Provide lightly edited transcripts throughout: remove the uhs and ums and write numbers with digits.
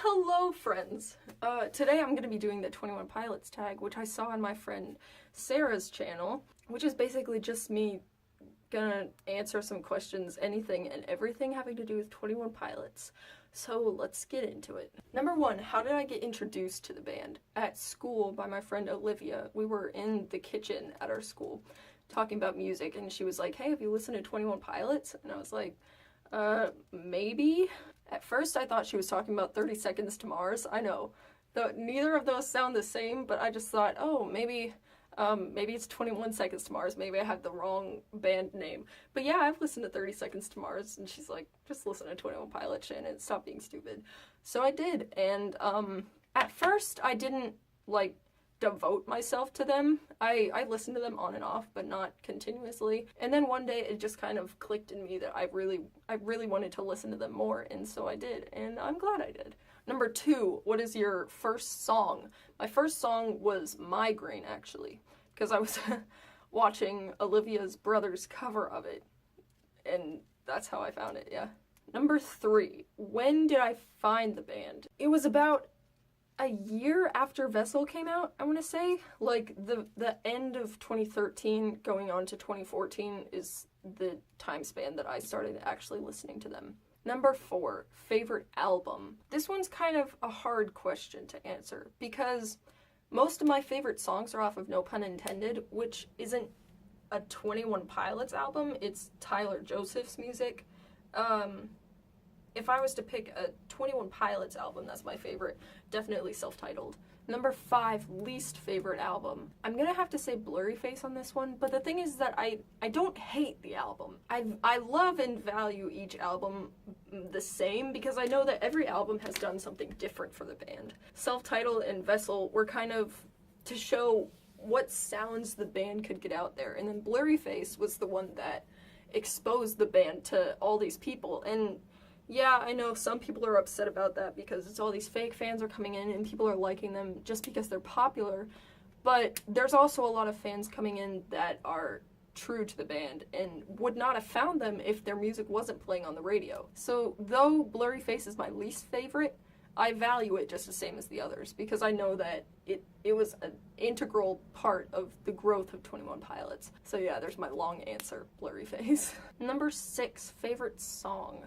Hello friends! Today I'm going to be doing the 21 Pilots tag, which I saw on my friend Sarah's channel, which is basically just me gonna answer some questions, anything and everything having to do with 21 Pilots. So let's get into it. Number 1, how did I get introduced to the band? At school by my friend Olivia. We were in the kitchen at our school talking about music and she was like, hey, have you listened to 21 Pilots? And I was like, maybe? At first I thought she was talking about 30 Seconds to Mars. I know. Neither of those sound the same, but I just thought, oh, maybe it's 21 Seconds to Mars. Maybe I have the wrong band name. But yeah, I've listened to 30 Seconds to Mars, and she's like, just listen to 21 Pilots, Shannon. Stop being stupid. So I did, and at first I didn't, like, devote myself to them. I listened to them on and off, but not continuously. And then one day it just kind of clicked in me that I really wanted to listen to them more, and so I did, and I'm glad I did. Number 2, what is your first song? My first song was Migraine, actually, because I was watching Olivia's brother's cover of it, and that's how I found it, yeah. Number 3, when did I find the band? It was about a year after Vessel came out, I want to say. Like, the end of 2013 going on to 2014 is the time span that I started actually listening to them. Number 4, favorite album. This one's kind of a hard question to answer because most of my favorite songs are off of No Pun Intended, which isn't a 21 Pilots album, it's Tyler Joseph's music. If I was to pick a 21 Pilots album, that's my favorite, definitely self-titled. Number 5, least favorite album. I'm gonna have to say Blurryface on this one, but the thing is that I don't hate the album. I love and value each album the same because I know that every album has done something different for the band. Self-titled and Vessel were kind of to show what sounds the band could get out there, and then Blurryface was the one that exposed the band to all these people. And yeah, I know some people are upset about that because it's all these fake fans are coming in and people are liking them just because they're popular, but there's also a lot of fans coming in that are true to the band and would not have found them if their music wasn't playing on the radio. So though Blurryface is my least favorite, I value it just the same as the others because I know that it was an integral part of the growth of 21 Pilots. So yeah, there's my long answer, Blurryface. Number 6, favorite song.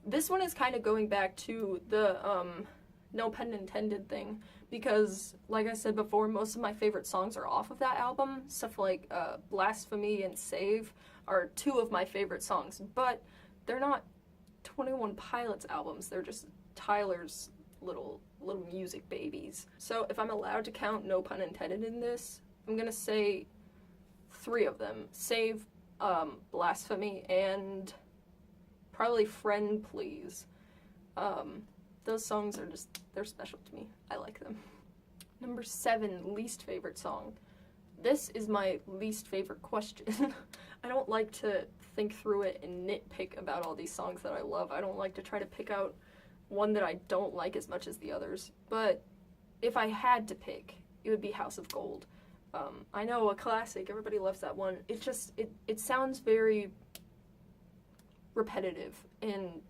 This one is kind of going back to the No Pun Intended thing because, like I said before, most of my favorite songs are off of that album. Stuff like Blasphemy and Save are 2 of my favorite songs, but they're not 21 Pilots albums. They're just Tyler's little music babies. So if I'm allowed to count No Pun Intended in this, I'm gonna say 3 of them. Save, Blasphemy, and probably Friend Please. Those songs are just, they're special to me. I like them. Number 7, least favorite song. This is my least favorite question. I don't like to think through it and nitpick about all these songs that I love. I don't like to try to pick out one that I don't like as much as the others. But if I had to pick, it would be House of Gold. I know, a classic, everybody loves that one. It just, it sounds very repetitive, and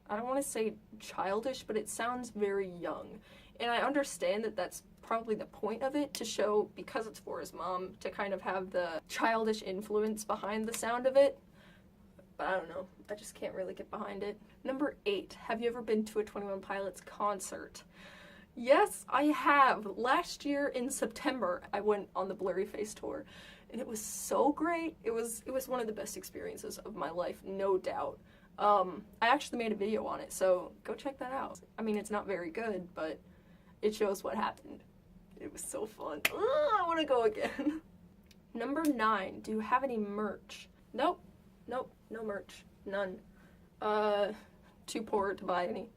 I don't want to say childish, but it sounds very young. And I understand that that's probably the point of it, to show, because it's for his mom, to kind of have the childish influence behind the sound of it. But I don't know, I just can't really get behind it. Number 8, have you ever been to a 21 Pilots concert? Yes, I have. Last year in September, I went on the Blurryface tour. And it was so great. It was one of the best experiences of my life, no doubt. I actually made a video on it, so go check that out. I mean, it's not very good, but it shows what happened. It was so fun. Ugh, I want to go again. Number 9, do you have any merch? Nope, no merch, none. Too poor to buy any,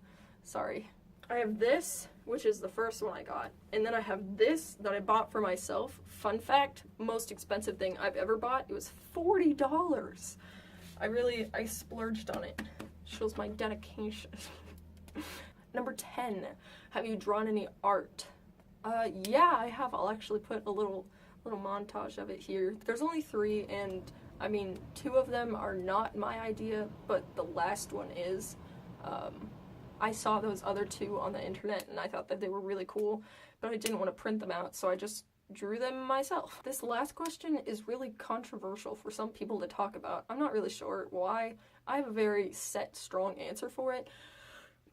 sorry. I have this, which is the first one I got, and then I have this that I bought for myself. Fun fact, most expensive thing I've ever bought. It was $40. I splurged on it. Shows my dedication. Number 10, have you drawn any art? Yeah, I have. I'll actually put a little montage of it here. There's only 3, and I mean, 2 of them are not my idea, but the last one is. I saw those other two on the internet and I thought that they were really cool, but I didn't want to print them out, so I just drew them myself. This last question is really controversial for some people to talk about. I'm not really sure why. I have a very set, strong answer for it.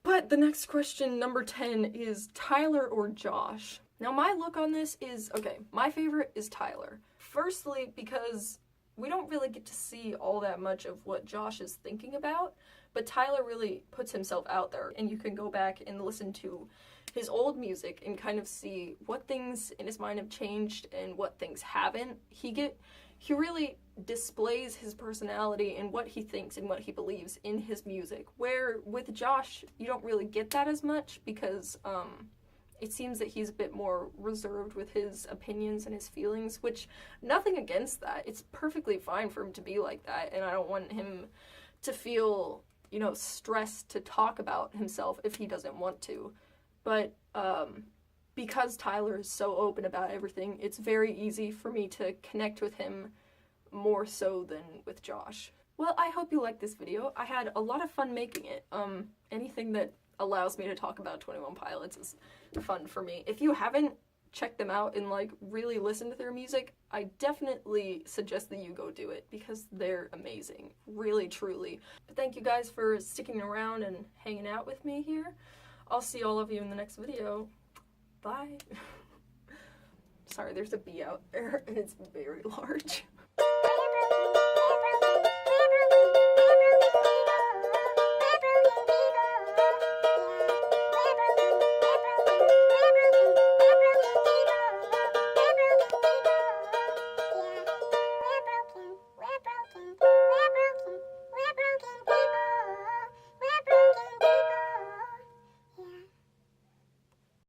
But the next question, number 10, is Tyler or Josh? Now my look on this is, okay, my favorite is Tyler. Firstly, because we don't really get to see all that much of what Josh is thinking about, but Tyler really puts himself out there, and you can go back and listen to his old music and kind of see what things in his mind have changed and what things haven't. He really displays his personality and what he thinks and what he believes in his music, where with Josh you don't really get that as much because it seems that he's a bit more reserved with his opinions and his feelings, which, nothing against that. It's perfectly fine for him to be like that, and I don't want him to feel, you know, stressed to talk about himself if he doesn't want to. But because Tyler is so open about everything, it's very easy for me to connect with him more so than with Josh. Well, I hope you liked this video. I had a lot of fun making it. Anything that allows me to talk about 21 Pilots is fun for me. If you haven't checked them out and like really listened to their music, I definitely suggest that you go do it because they're amazing, really, truly. But thank you guys for sticking around and hanging out with me here. I'll see all of you in the next video. Bye. Sorry, there's a bee out there and it's very large.